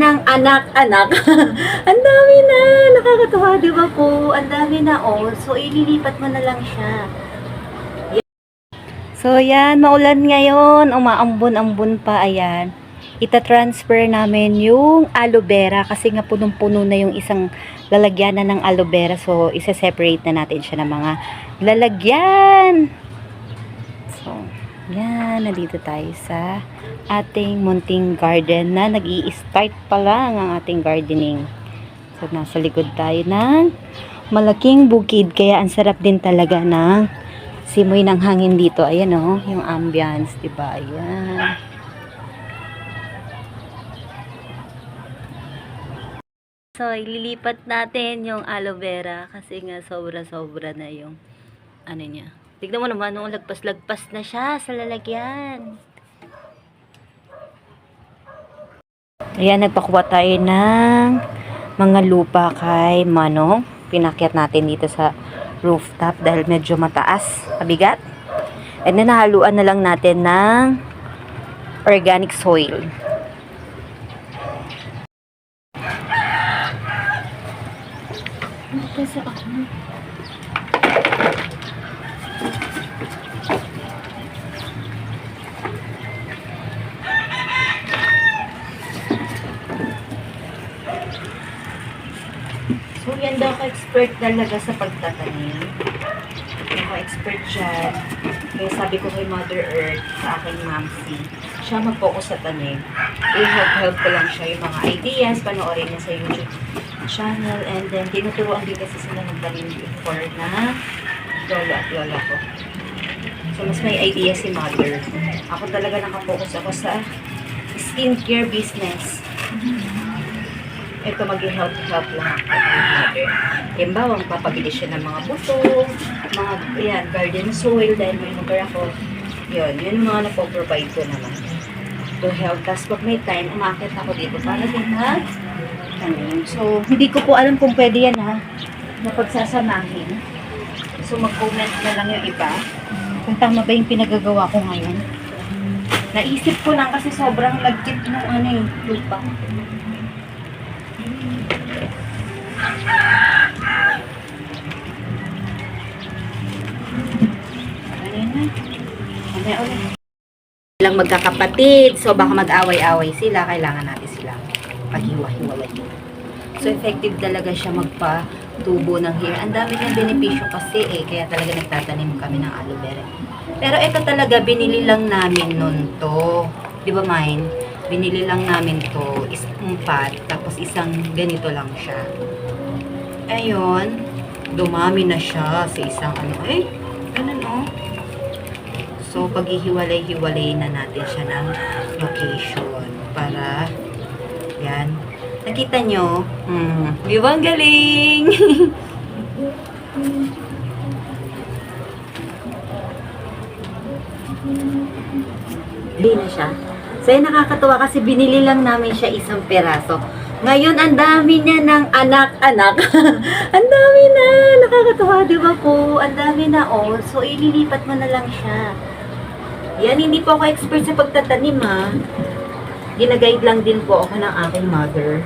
ng anak-anak. Ang dami na! Nakakatawa, di ba po? Ang dami na, oh. So, ililipat mo na lang siya. So, yan. Maulan ngayon. Umaambon-ambon pa. Ayan. Ita-transfer namin yung aloe vera kasi nga punong-puno na yung isang lalagyanan ng aloe vera. So, isa-separate na natin siya ng mga lalagyan. So, yan. Nandito tayo sa ating munting garden na nag-i-start pa lang ang ating gardening. So, nasa likod tayo ng malaking bukid. Kaya, ang sarap din talaga ng simoy ng hangin dito. Ayan, oh. Yung ambience, diba? Ayan. So, ililipat natin yung aloe vera kasi nga sobra-sobra na yung ano niya. Tignan mo naman, no, lagpas-lagpas na siya sa lalagyan. Ayan, nagpakuha tayo ng mga lupa kay Manong. Pinakyat natin dito sa rooftop dahil medyo mataas, mabigat. And then, nahaluan na lang natin ng organic soil. So, yan daw ka-expert talaga sa pagtatanim. Naka-expert siya. Kaya sabi ko kay Mother Earth, sa aking mamsi, siya mag-focus sa tanim. I-help ko lang siya yung mga ideas, panoorin niya sa YouTube channel, and then tinuturuan din kasi sila magtanim before na lolo at lola ko. So, mas may idea si Mother. Ako talaga nakapokus ako sa skincare business. Ito mag-help lang ako kay Mother. Halimbawa, magpapabili siya ng mga buto, mga yan, garden soil, dahil may lugar ako. Yun yung mga napoprovide ko naman. To help. Tapos pag may time, umakit ako dito para din tanim. So, hindi ko po alam kung pwede yan ha, na pagsasamahin. So, mag-comment na lang yung iba kung tama ba yung pinagagawa ko ngayon. Naisip ko lang kasi sobrang lagkit ng ano yung lupa. Silang magkakapatid, so baka mag-away-away sila, kailangan natin silang paghiwa-hiwalay. So effective talaga siya magpatubo ng hair. Ang dami niyang benepisyo kasi kaya talaga nagtatanim kami ng aloe vera. Pero ito talaga, binili lang namin nun to. Di ba, Mine? Binili lang namin to, isang pot, tapos isang ganito lang siya. Ayun, dumami na siya sa isang ano, ganun oh. So, paghihiwalay-hiwalay na natin siya ng location para, yan. Nakita nyo? Di ba ang galing? Hindi na siya. So, yun, nakakatuwa kasi binili lang namin siya isang peraso. Ngayon, ang dami niya ng anak-anak. Ang dami na. Nakakatuwa, di ba po? Ang dami na, oh. So, ililipat mo na lang siya. Yan, hindi po ako expert sa pagtatanim, ha. Ginaguide lang din po ako ng aking mother.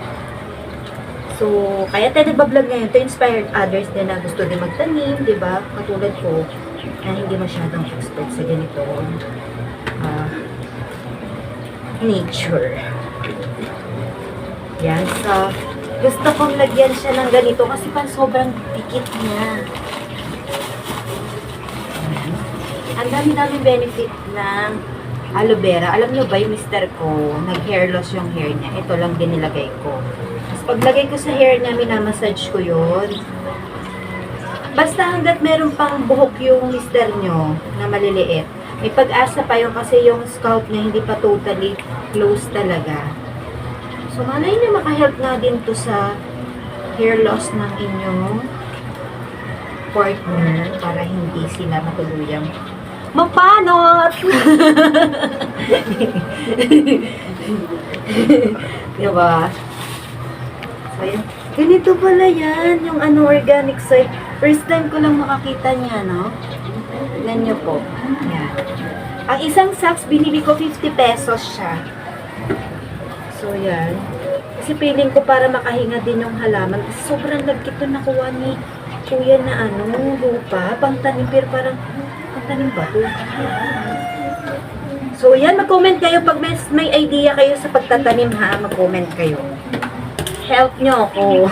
So, kaya tayo nagbablog ngayon to inspire others din na gusto din magtanim, di ba? Katulad ko, na hindi masyadong expert sa ganito. Nature. Yan, so, gusto kong lagyan siya ng ganito kasi pan sobrang dikit niya. Ang dami-dami benefit ng aloe vera. Alam nyo ba, yung mister ko, nag-hair loss yung hair niya. Ito lang din nilagay ko. Tapos paglagay ko sa hair niya, minamassage ko yun. Basta hanggat meron pang buhok yung mister nyo na maliliit, may pag-asa pa yun kasi yung scalp niya hindi pa totally close talaga. So, malay na makahelp nga din to sa hair loss ng inyong partner para hindi sila matuluyang mapanot! Diba? So, yan. Ganito pala yan, yung ano, organic soil. First time ko lang makakita niya, no? Tignan nyo po. Yan. Ang isang sacks, binili ko 50 pesos siya. So, yan. Kasi feeling ko para makahinga din yung halaman. Kasi sobrang lagkit to nakuha ni kuya na lupa, pangtanim, pero parang pangtanim ba to? So, yan, mag-comment kayo pag may idea kayo sa pagtatanim ha, mag-comment kayo. Help nyo ako.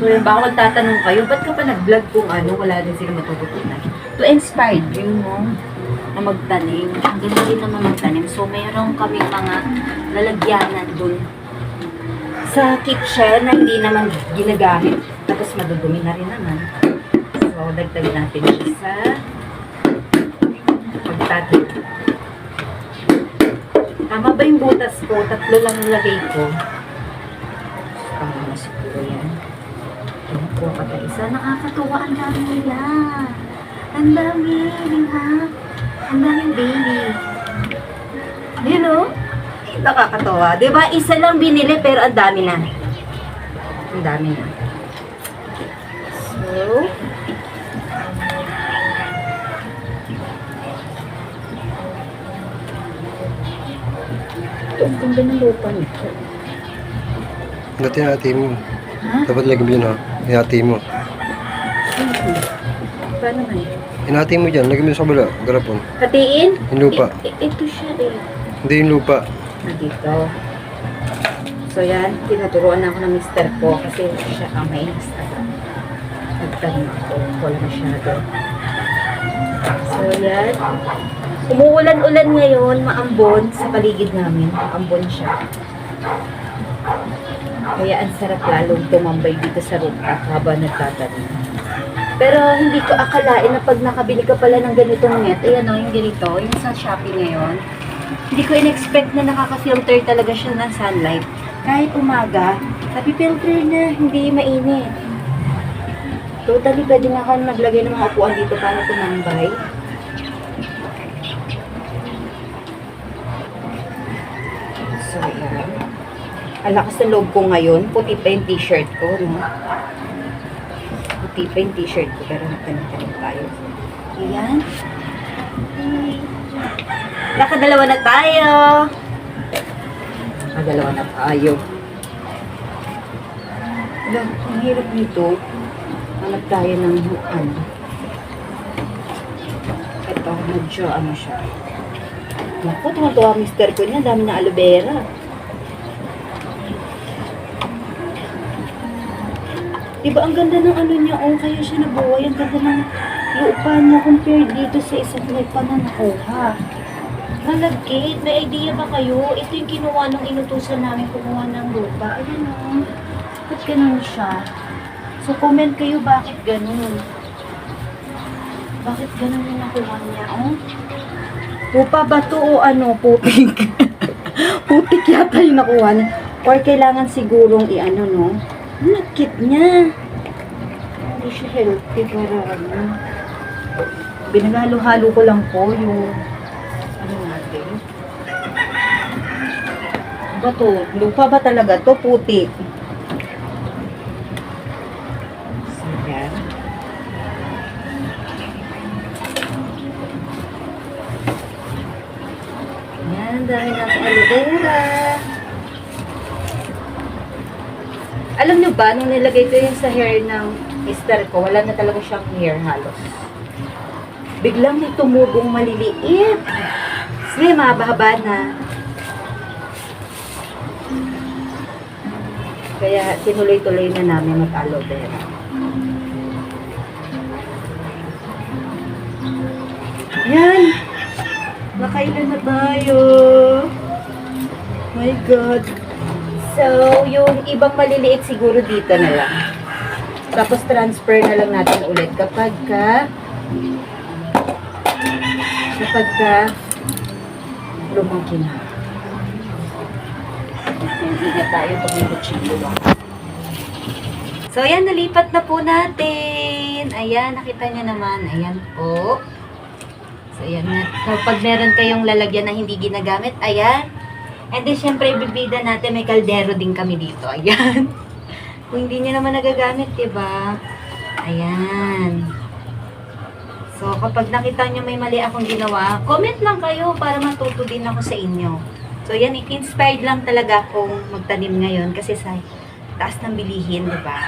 So, yan, baka magtatanong kayo, ba't ka pa nag-vlog kung wala din sila matututunan? To inspire you, no? Na magtanim. Ang ganda din naman magtanim. So, mayroon kami mga lalagyanan dun sa kitchen na hindi naman ginagamit. Tapos, madudumi na rin naman. So, dagdag natin siya sa pagtatim. Tama ba yung butas ko? 3 lang nilagay ko. Tama na siguro yan. Kuha ka tayo isa. Nakakatuwa. Ang dami nila. Ang dami. Ha? Ang daming baby. You know? Nakakatawa. Diba? Isa lang binili pero ang dami na. Ang dami na. So, ito ang ganda ng lupa nito. Dati hati mo. Ha? Dapat lagi mo yun ha. Hinati mo. Paano man? Hinati mo dyan. Lagi mo sa kabila. Garapon. Hatiin? Yung lupa. Ito siya eh. Hindi yung lupa. Dito. So yan, tinuturuan ako ng mister ko kasi siya ang may Instagram. Nagtanim ako. Wala masyado. So yan. Umuulan-ulan ngayon, maambon sa paligid namin. Maambon siya. Kaya ang sarap lalong tumambay dito sa rooftop habang nagtatanim. Pero hindi ko akalain na pag nakabili ka pala ng ganitong net, ayan o, yung ganito, yung sa Shopee ngayon, hindi ko in-expect na nakaka-filter talaga siya ng sunlight. Kahit umaga, napipilter na, hindi mainit. Totally, pwede na ako naglagay ng mga upuan dito para tumambay. So, yan. Ang lakas ng loob ko ngayon. Puti pa yung t-shirt ko, no? Puti pa yung t-shirt ko, pero nagtanim tayo. Ayan. Nakadalawa na tayo. Nakadalawa na tayo. Alam, ang hirap nito. Hanap tayo ng ito, medyo siya. Naku, tuwa mister ko niya. Dami na aloe vera. Diba ang ganda ng niya, kaya siya nabuhay. Ang ganda ng lupa niya compared dito sa isang lupa na nakuha. Malagkit, may idea ba kayo? Ito yung kinuha ng inutusan namin kumuha ng lupa. Ayan o. Ba't ganun siya? So, comment kayo bakit ganun. Bakit ganun yung nakuha niya, Lupa ba to o putik? Putik yata yung nakuha niya. Or kailangan sigurong no? Ang lagkit niya. Hindi siya healthy para Binagalo-halo ko lang po yung natin. Ba to? Lupa ba talaga to? Putik. So, yan. Yan, dahil natin aloe vera. Alam nyo ba, nung nilagay ko yun sa hair ng mister ko, wala na talaga siyang hair halos. Biglang may tumugong maliliit. Sige, mahaba na. Kaya tinuloy-tuloy na namin mag-aloe vera. Yan! Nakailan na tayo. My God. So, yung ibang maliliit siguro dito na lang. Tapos transfer na lang natin ulit kapag lumaki na. Ingat tayo pag may kutsilyo lang. So, ayan, nalipat na po natin. Ayan, nakita niyo naman. Ayan po. So, ayan na. Kapag meron kayong lalagyan na hindi ginagamit, ayan. And then, syempre, ibibida natin, may kaldero din kami dito. Ayan. Kung hindi nyo naman nagagamit, diba? Ayan. So, kapag nakita nyo may mali akong ginawa, comment lang kayo para matuto din ako sa inyo. So, yan, inspired lang talaga akong magtanim ngayon kasi sa taas ng bilihin, di ba?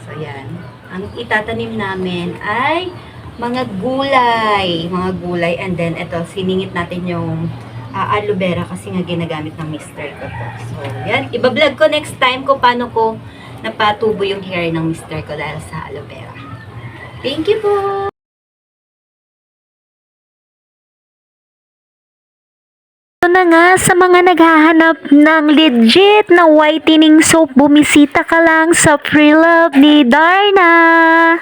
So, yan. Ang itatanim namin ay mga gulay. Mga gulay. And then, ito, siningit natin yung aloe vera kasi nga ginagamit ng mister ko to. So, yan. Ibablog ko next time kung paano ko napatubo yung hair ng mister ko dahil sa aloe vera. Thank you po! Ito na nga, sa mga naghahanap ng legit na whitening soap, bumisita ka lang sa Freelove ni Darna.